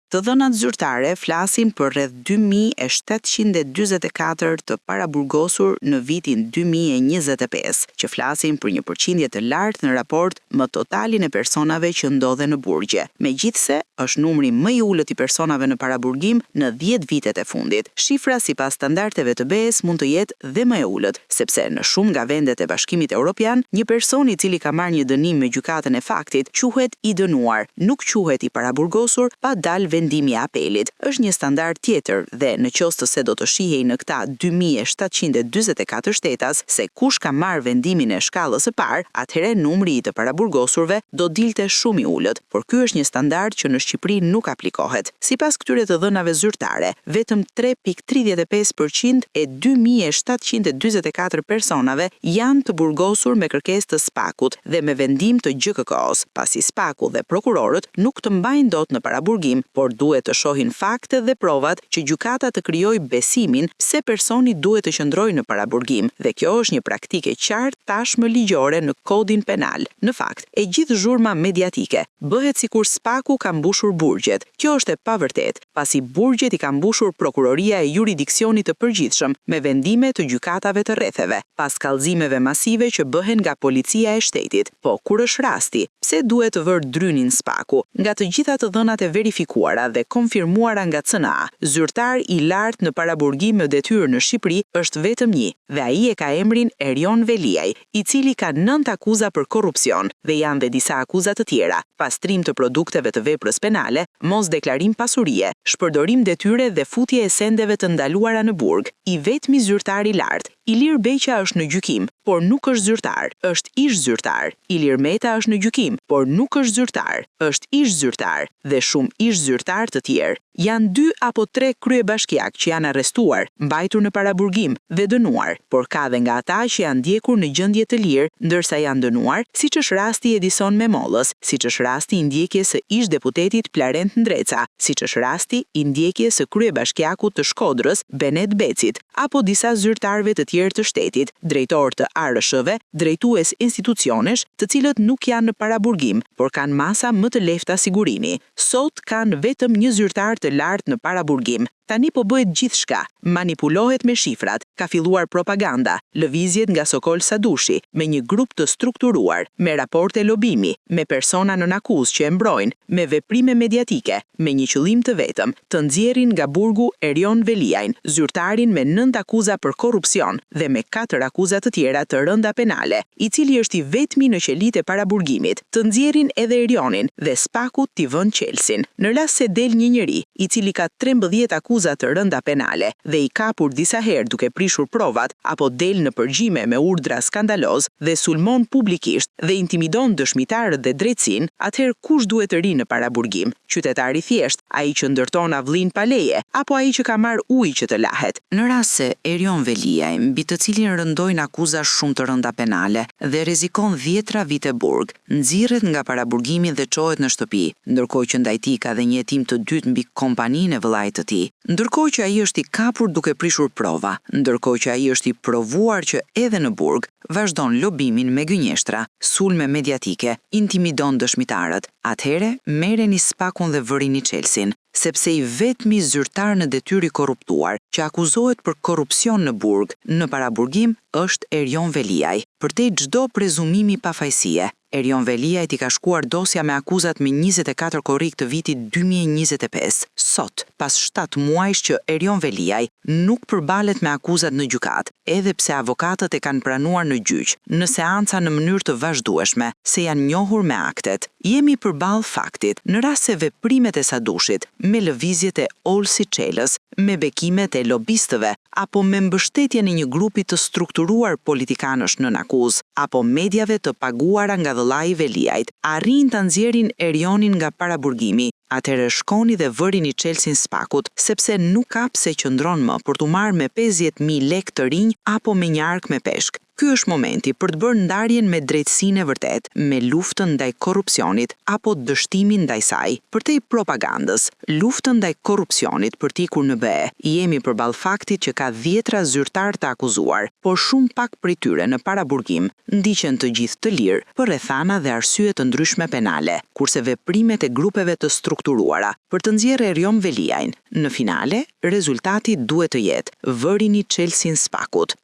Të dhënat zyrtare flasin për rreth 2744 të paraburgosur në vitin 2025, që flasin për një përqindje të lartë në raport me totalin e personave që ndodhen në burgje. Megjithse, është numri më i ulët i personave në paraburgim në 10 vitet e fundit. Shifra sipas standardeve të BE-s mund të jetë dhe më e ulët, sepse në shumë nga vendet e Bashkimit Evropian, një person i cili ka marrë një dënim me gjykatën e faktit quhet i dënuar, nuk quhet i paraburgosur pa dalë vendimi i apelit. Është një standard tjetër dhe në qoftë se do të shihej në këta 2744 shtetas se kush ka marrë vendimin e shkallës së parë, atëherë numri i të paraburgosurve do dilte shumë i ulët, por ky është një standard që në Shqipëri nuk aplikohet. Sipas këtyre të dhënave zyrtare, vetëm 3.35% e 2744 personave janë të burgosur me kërkesë të spakut dhe me vendim të GKK-s, pasi spaku dhe prokurorët nuk të mbajnë dot në paraburgim, por duhet të shohin fakte dhe provat që gjykata të krijojë besimin pse personi duhet të qëndrojë në paraburgim, dhe kjo është një praktikë e qartë tashmë ligjore në kodin penal. Në fakt, e gjithë zhurma mediatike bëhet sikur spaku ka mbushur burgjet. Kjo është e pavërtetë, pasi burgjet i ka mbushur prokuroria e juridiksionit të përgjithshëm me vendime të gjykatave të rretheve, pas kallëzimeve masive që bëhen nga policia e shtetit. Po kur është rasti, pse duhet të vër drynin spaku? Nga të gjitha të dhënat e verifikuara dhe konfirmuara nga CNA, zyrtar i lartë në paraburgim me detyrë në Shqipëri është vetëm një, dhe ai e ka emrin Erion Veliaj, i cili ka 9 akuza për korrupsion dhe janë dhe disa akuza të tjera: pastrim të produkteve të veprës penale, mos deklarim pasurie, shpërdorim detyre dhe futje e sendeve të ndaluara në burg. I vetmi zyrtar i lartë, Ilir Beqa, është në gjykim, por nuk është zyrtar, është ish zyrtar. Ilir Meta është në gjykim, por nuk është zyrtar, është ish zyrtar, dhe shumë ish zyrtar të tjerë. Janë 2 apo 3 kryebashkiak që janë arrestuar, mbajtur në paraburgim dhe dënuar, por ka dhe nga ata që janë ndjekur në gjendje të lirë, ndërsa janë dënuar, siç është rasti i Edison Memollës, siç është rasti i ndjekjes së ish deputetit Plarent Ndreca, siç është rasti i ndjekjes së kryebashkiakut të Shkodrës Benet Becit, apo disa zyrtarëve të tjerë të shtetit, drejtor të ARSH-ve, drejtues institucionesh, të cilët nuk janë në paraburgim, por kanë masa më të lehta sigurini. Sot kanë vetëm një zyrtar të lartë në paraburgim. Tani po bëhet gjithçka, manipulohet me shifrat, ka filluar propaganda, lëvizjet nga Sokol Sadushi, me një grup të strukturuar, me raporte lobimi, me persona nën akuzë që e mbrojnë, me veprime mediatike, me një qëllim të vetëm, të nxjerrin nga burgu Erion Veliajn, zyrtarin me 9 akuza për korrupsion dhe me 4 akuza të tjera të rënda penale, i cili është i vetmi në qelitë e paraburgimit, të nxjerrin edhe Erionin dhe spakut t'i vënë qelsin. Në rast se del një njeri, i cili ka 13 akuza të rënda penale dhe i kapur disa herë duke prishur provat, apo del në përgjime me urdhra skandaloz dhe sulmon publikisht dhe intimidon dëshmitarët dhe drejtsin, atëherë kush duhet të rinë në paraburgim? Qytetari thjesht, ai që ndërton avllin pa leje, apo ai që ka marrë ujë që të lahet? Në rast se Erion Veliaj, mbi të cilin rëndojnë akuza shumë të rënda penale dhe rrezikon 10 vite burg, nxirret nga paraburgimi dhe çohet në shtëpi, ndërkohë që ndaj tij ka dhe një hetim të dytë mbi kompaninë e vëllait të tij. Ndërkohë që ai është i kapur duke prishur prova, ndërkohë që ai është i provuar që edhe në burg vazhdon lobimin me gënjeshtra, sulme mediatike, intimidon dëshmitarët, atëherë merreni spakun dhe vërini qelsin, sepse i vetmi zyrtar në detyrë i korruptuar që akuzohet për korrupsion në burg, në paraburgim, është Erion Veliaj. Përtej çdo prezumimi pafajësie, Erion Veliaj i ka shkuar dosja me akuzat me 24 korrik të vitit 2025. Sot, pas 7 muajsh që Erion Veliaj nuk përballet me akuzat në gjykat, edhe pse avokatët e kanë pranuar në gjyq, në seanca në mënyrë të vazhdueshme, se janë njohur me aktet. Jemi përballë faktit, në rast se veprimet e Sadushit, me lëvizjet e Olsi Çelës, me bekimet e lobistëve, apo me mbështetjen e një grupi të strukturuar politikanësh nën akuzë, apo mediave të paguara nga vëllai i Veliajt, arrin ta nxjerrin Erionin nga paraburgimi, atëherë shkoni dhe vërini qelsin spakut, sepse nuk ka pse qëndron më për t'u marrë me 50.000 lekë të rinj apo me një ark me peshk. Ky është momenti për të bërë ndarjen me drejtësinë e vërtet, me luftën ndaj korrupsionit apo dështimin ndaj saj. Përtej propagandës, luftën ndaj korrupsionit për t'ikur në BE, jemi përballë faktit që ka 10 zyrtar të akuzuar, por shumë pak prej tyre në paraburgim ndiqen të gjithë të lirë për rrethana dhe arsye të ndryshme penale, kurse veprimet e grupeve të strukturuara për të nxjerrë Erjon Veliajn, në finale rezultati duhet të jetë vërini Chelsea-n Spakut.